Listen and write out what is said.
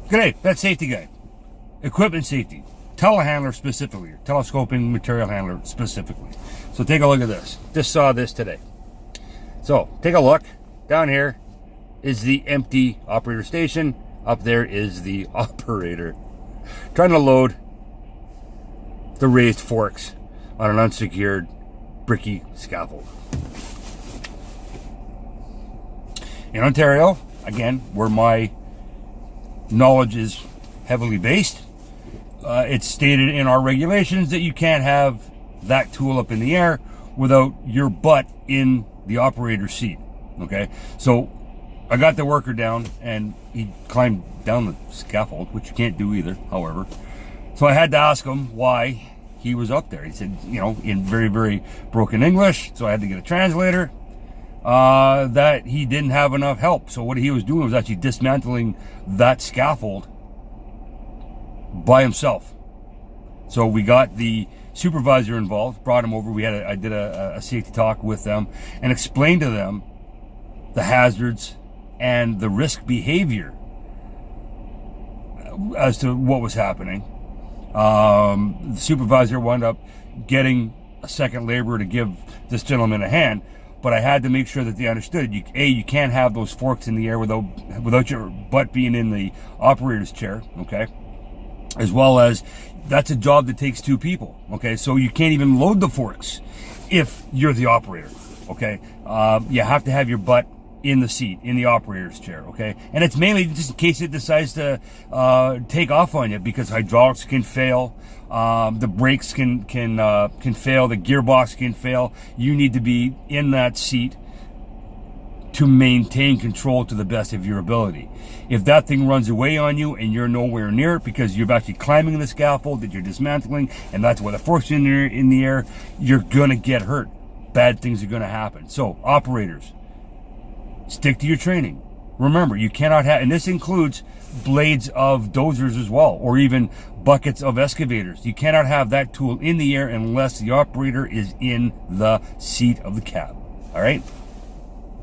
G'day, that's safety guy. Equipment safety. Telehandler specifically. Telescoping material handler specifically. So take a look at this. Just saw this today. So take a look. Down here is the empty operator station. Up there is the operator. Trying to load the raised forks on an unsecured bricky scaffold. In Ontario, again, where my knowledge is heavily based, it's stated in our regulations that you can't have that tool up in the air without your butt in the operator's seat. Okay, so I got the worker down and he climbed down the scaffold, which you can't do either, however. So I had to ask him why he was up there. He said, you know, in very, very broken English, so I had to get a translator, that he didn't have enough help. So what he was doing was actually dismantling that scaffold by himself. So we got the supervisor involved, brought him over. I did a safety talk with them and explained to them the hazards and the risk behavior as to what was happening. The supervisor wound up getting a second laborer to give this gentleman a hand, but I had to make sure that they understood. You can't have those forks in the air without your butt being in the operator's chair, okay? As well as that's a job that takes two people, okay? So you can't even load the forks if you're the operator, okay? You have to have your butt in the seat, in the operator's chair, okay? And it's mainly just in case it decides to take off on you, because hydraulics can fail, the brakes can fail, the gearbox can fail. You need to be in that seat to maintain control to the best of your ability. If that thing runs away on you and you're nowhere near it because you're actually climbing the scaffold that you're dismantling, and that's where the fork's in the air, you're gonna get hurt. Bad things are gonna happen. So operators, stick to your training. Remember, you cannot have, and this includes blades of dozers as well, or even buckets of excavators. You cannot have that tool in the air unless the operator is in the seat of the cab. All right?